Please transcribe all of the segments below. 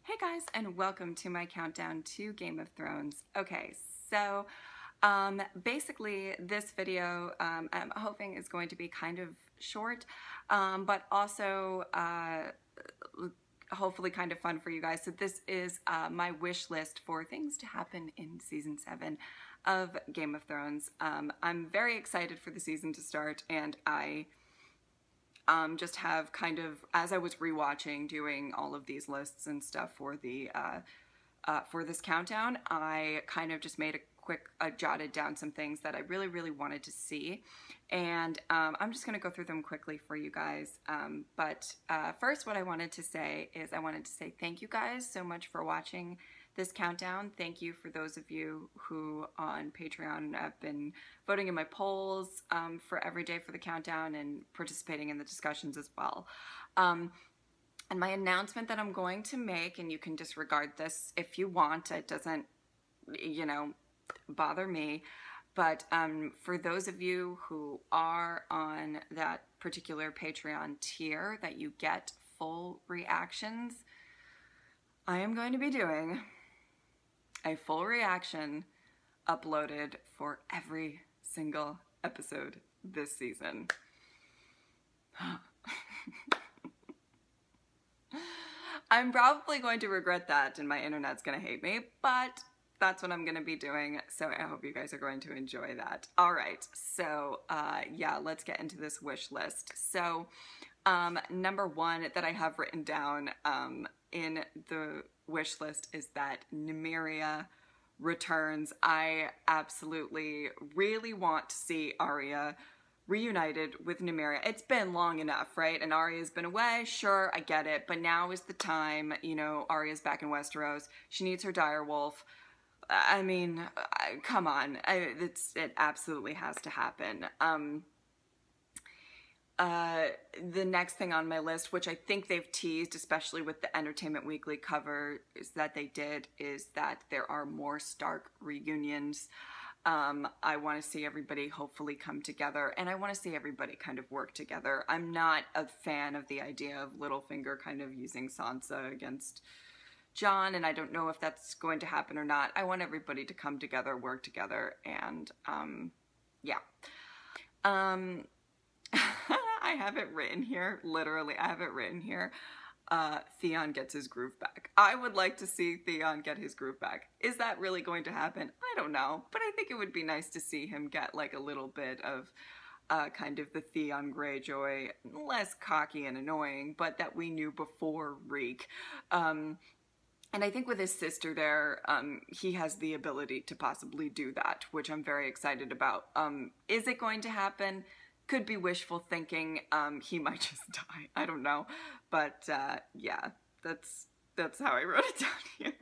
Hey guys, and welcome to my countdown to Game of Thrones. Okay, so basically this video I'm hoping is going to be kind of short, but also hopefully kind of fun for you guys. So this is my wish list for things to happen in season 7 of Game of Thrones. I'm very excited for the season to start, and I just have kind of, as I was rewatching, doing all of these lists and stuff for the for this countdown, I kind of just made a quick, jotted down some things that I really wanted to see, and I'm just gonna go through them quickly for you guys. But first, what I wanted to say is I wanted to say thank you guys so much for watching this countdown. Thank you for those of you who on Patreon have been voting in my polls for every day for the countdown and participating in the discussions as well. And my announcement that I'm going to make, and you can disregard this if you want, it doesn't, you know, bother me, but for those of you who are on that particular Patreon tier that you get full reactions, I am going to be doing a full reaction uploaded for every single episode this season. I'm probably going to regret that and my internet's gonna hate me, but that's what I'm gonna be doing, so I hope you guys are going to enjoy that. All right, so yeah, let's get into this wish list. So number one that I have written down in the wish list is that Nymeria returns. I absolutely really want to see Arya reunited with Nymeria. It's been long enough, right? And Arya's been away, sure, I get it, but now is the time. You know, Arya's back in Westeros. She needs her direwolf. I mean, come on. It absolutely has to happen. The next thing on my list, which I think they've teased, especially with the Entertainment Weekly cover, is that there are more Stark reunions. I want to see everybody hopefully come together, and I want to see everybody kind of work together. I'm not a fan of the idea of Littlefinger kind of using Sansa against Jon, and I don't know if that's going to happen or not. I want everybody to come together, work together, and yeah. I have it written here, literally, I have it written here. Theon gets his groove back. I would like to see Theon get his groove back. Is that really going to happen? I don't know, but I think it would be nice to see him get like a little bit of kind of the Theon Greyjoy, less cocky and annoying, but that we knew before Reek. And I think with his sister there, he has the ability to possibly do that, which I'm very excited about. Is it going to happen? Could be wishful thinking. He might just die. I don't know. But yeah, that's how I wrote it down here.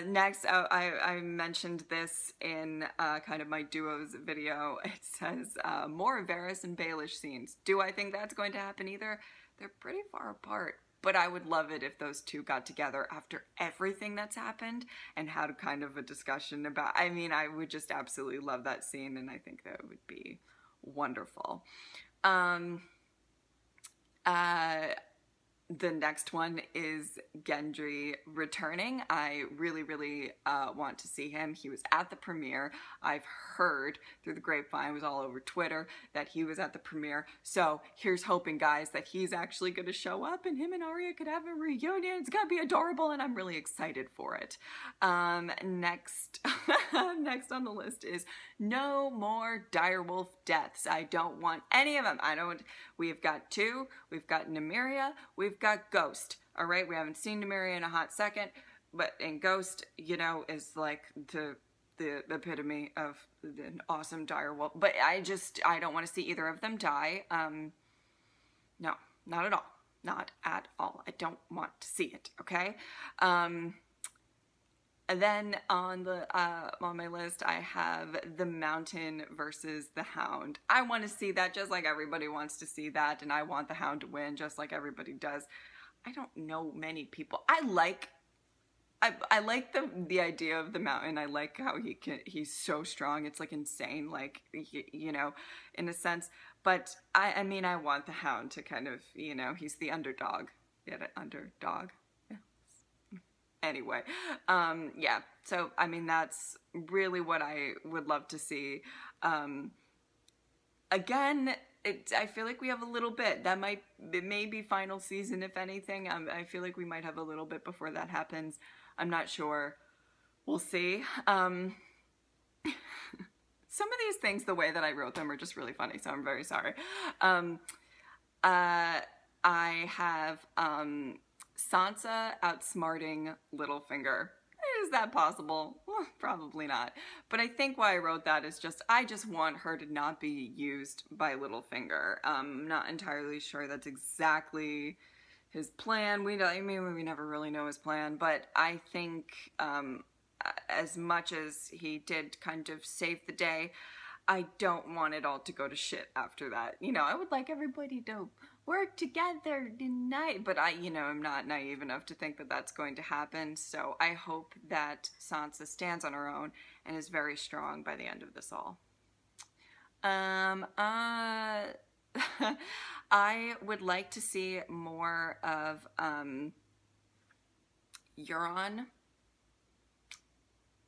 Next, I mentioned this in kind of my duos video. It says more Varys and Baelish scenes. Do I think that's going to happen either? They're pretty far apart. But I would love it if those two got together after everything that's happened and had kind of a discussion about, I mean, I would just absolutely love that scene, and I think that would be wonderful. The next one is Gendry returning. I really want to see him. He was at the premiere. I've heard through the grapevine, it was all over Twitter, that he was at the premiere. So here's hoping, guys, that he's actually going to show up and him and Arya could have a reunion. It's going to be adorable, and I'm really excited for it. Next on the list is no more direwolf deaths. I don't want any of them. We've got two. We've got Nymeria. We've got Ghost. All right, we haven't seen Nymeria in a hot second, but in Ghost, you know, is like the epitome of an awesome direwolf. But I don't want to see either of them die. No, not at all. Not at all. I don't want to see it. Okay. And then on my list, I have the Mountain versus the Hound. I want to see that just like everybody wants to see that, and I want the Hound to win just like everybody does. I don't know many people. I like the idea of the Mountain. I like how he's so strong. It's like insane, like, you know, in a sense. But I mean, I want the Hound to kind of, you know, he's the underdog. Get it? Underdog. Yeah. Anyway, yeah. So, I mean, that's really what I would love to see. Again, I feel like we have a little bit. It may be final season, if anything. I feel like we might have a little bit before that happens. I'm not sure. We'll see. Some of these things, the way that I wrote them, are just really funny, so I'm very sorry. I have Sansa outsmarting Littlefinger. Is that possible? Well, probably not. But I think why I wrote that is I just want her to not be used by Littlefinger. I'm not entirely sure that's exactly his plan. We never really know his plan, but I think as much as he did kind of save the day, I don't want it all to go to shit after that. You know, I would like everybody to work together tonight, but I'm not naive enough to think that that's going to happen. So I hope that Sansa stands on her own and is very strong by the end of this all. I would like to see more of Euron.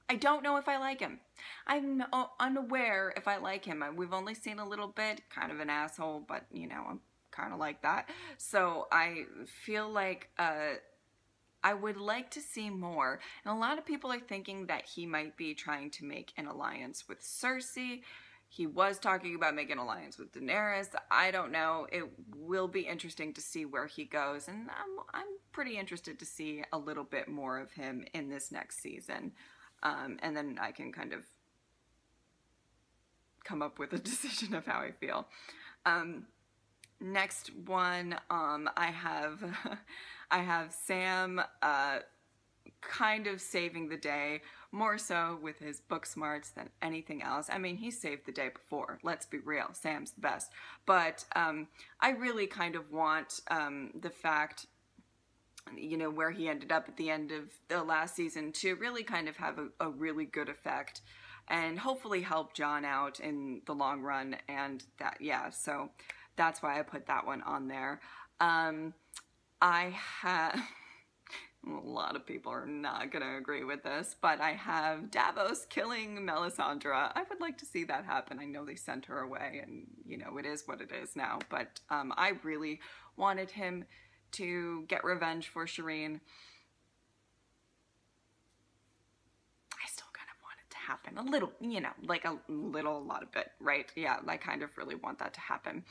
I don't know if I like him. I'm unaware if I like him. We've only seen a little bit, kind of an asshole, but I'm kind of like that. So I feel like I would like to see more. And a lot of people are thinking that he might be trying to make an alliance with Cersei. He was talking about making an alliance with Daenerys. I don't know. It will be interesting to see where he goes. And I'm pretty interested to see a little bit more of him in this next season. And then I can kind of come up with a decision of how I feel. Next one, I have Sam kind of saving the day, more so with his book smarts than anything else. I mean, he saved the day before. Let's be real. Sam's the best. But I really kind of want the fact, where he ended up at the end of the last season to really kind of have a really good effect and hopefully help Jon out in the long run. And that, yeah, so that's why I put that one on there. I have, a lot of people are not going to agree with this, but I have Davos killing Melisandre. I would like to see that happen. I know they sent her away and, it is what it is now, but I really wanted him to get revenge for Shireen. I still kind of want it to happen. A little, like a lot of it, right? Yeah, I kind of really want that to happen.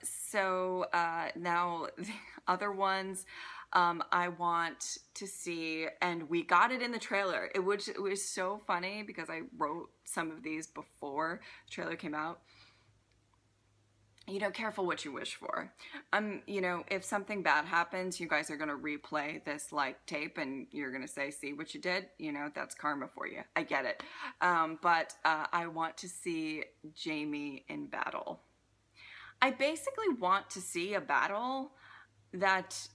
So now the other ones I want to see, and we got it in the trailer. It was so funny because I wrote some of these before the trailer came out. Careful what you wish for. If something bad happens, you guys are going to replay this, tape, and you're going to say, see what you did? That's karma for you. I get it. But I want to see Jaime in battle. I basically want to see a battle that...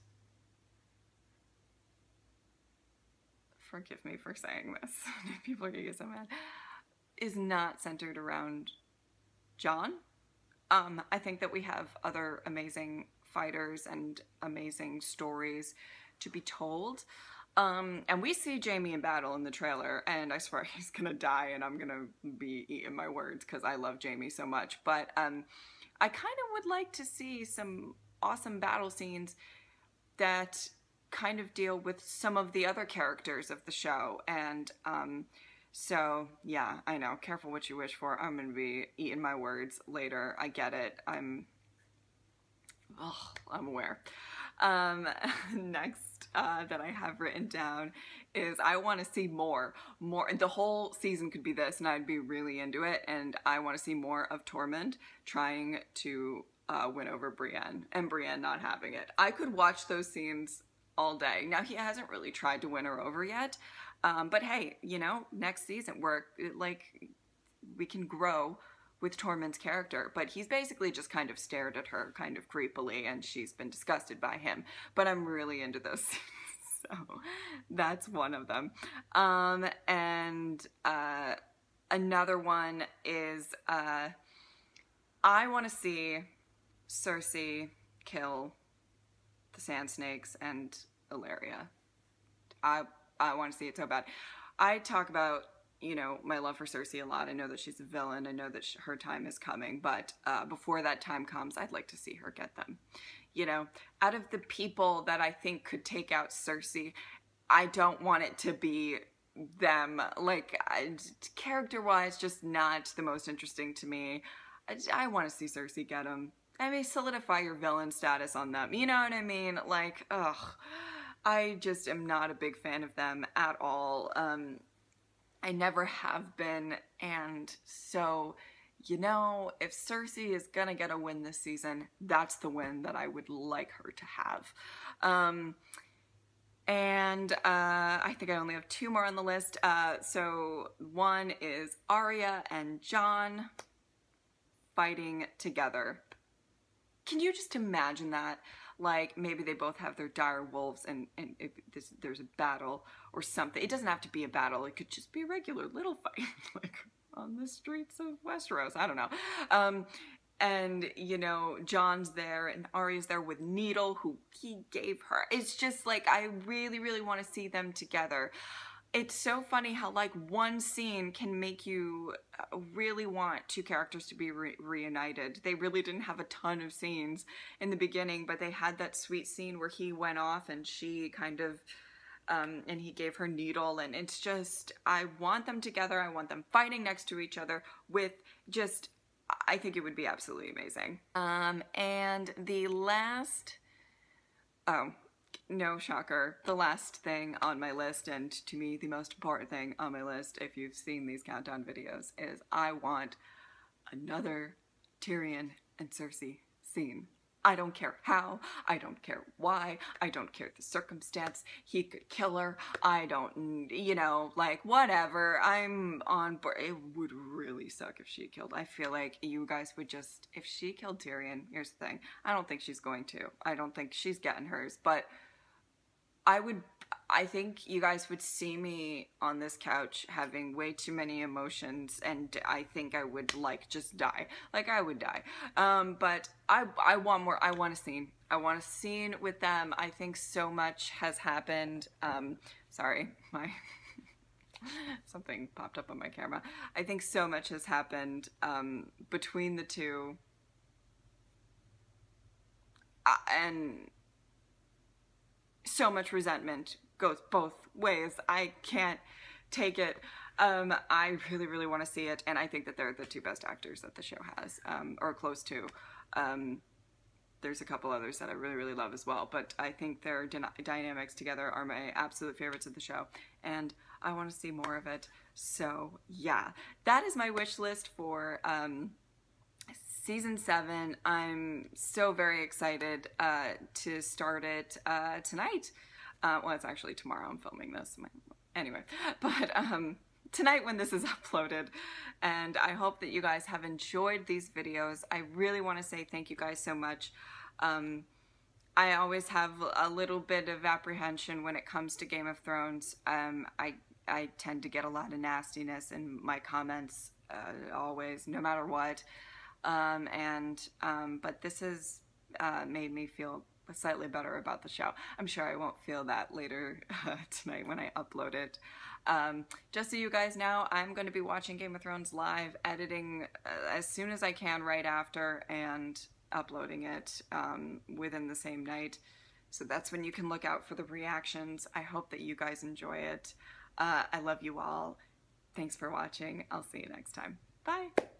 Forgive me for saying this. People are going to get so mad. Is not centered around Jon. I think that we have other amazing fighters and amazing stories to be told. And we see Jaime in battle in the trailer, and I swear he's gonna die, and I'm gonna be eating my words because I love Jaime so much. But I kind of would like to see some awesome battle scenes that kind of deal with some of the other characters of the show. And so, yeah, I know. Careful what you wish for. I'm going to be eating my words later. I get it. I'm aware. Next that I have written down is I want to see more. The whole season could be this, and I'd be really into it. And I want to see more of Tormund trying to win over Brienne, and Brienne not having it. I could watch those scenes all day. Now, he hasn't really tried to win her over yet. But hey, next season we can grow with Tormund's character, but he's basically just kind of stared at her kind of creepily, and she's been disgusted by him. But I'm really into those scenes, so that's one of them. And another one is I want to see Cersei kill the Sand Snakes and Ilaria. I want to see it so bad. I talk about, you know, my love for Cersei a lot. I know that she's a villain. I know that her time is coming, but before that time comes, I'd like to see her get them. You know, out of the people that I think could take out Cersei, I don't want it to be them. Like, character-wise, just not the most interesting to me. I want to see Cersei get them. I mean, solidify your villain status on them. You know what I mean? Like, ugh. I just am not a big fan of them at all. I never have been, and so, you know, if Cersei is gonna get a win this season, that's the win that I would like her to have. I think I only have 2 more on the list. So one is Arya and Jon fighting together. Can you just imagine that? Like, maybe they both have their dire wolves and if there's a battle or something. It doesn't have to be a battle. It could just be a regular little fight, like on the streets of Westeros. I don't know. And, you know, Jon's there and Arya's there with Needle, who he gave her. It's just like, I really, really want to see them together. It's so funny how, like, one scene can make you really want 2 characters to be reunited. They really didn't have a ton of scenes in the beginning, but they had that sweet scene where he went off and she kind of, and he gave her Needle, and it's just, I want them together. I want them fighting next to each other with just, I think it would be absolutely amazing. And the last, oh, no shocker, the last thing on my list, and to me the most important thing on my list, if you've seen these countdown videos, is I want another Tyrion and Cersei scene. I don't care how, I don't care why, I don't care the circumstance. He could kill her, I don't, you know, like, whatever. I'm on board. It would really suck if she killed. I feel like you guys would just, if she killed Tyrion, here's the thing, I don't think she's going to. I don't think she's getting hers, but I think you guys would see me on this couch having way too many emotions, and I think I would, like, just die. Like, I would die. But I want more. I want a scene. I want a scene with them. I think so much has happened. Sorry, something popped up on my camera. I think so much has happened between the two. And so much resentment goes both ways. I can't take it. I really, really want to see it, and I think that they're the 2 best actors that the show has, or close to. There's a couple others that I really, really love as well, but I think their dynamics together are my absolute favorites of the show, and I want to see more of it. So yeah, that is my wish list for Season 7. I'm so very excited to start it tonight. Well, it's actually tomorrow. I'm filming this. Anyway, but tonight when this is uploaded, and I hope that you guys have enjoyed these videos. I really want to say thank you guys so much. I always have a little bit of apprehension when it comes to Game of Thrones. I tend to get a lot of nastiness in my comments, always, no matter what. But this has made me feel slightly better about the show. I'm sure I won't feel that later tonight when I upload it. Just so you guys know, I'm going to be watching Game of Thrones live, editing as soon as I can right after, and uploading it within the same night. So that's when you can look out for the reactions. I hope that you guys enjoy it. I love you all. Thanks for watching. I'll see you next time. Bye!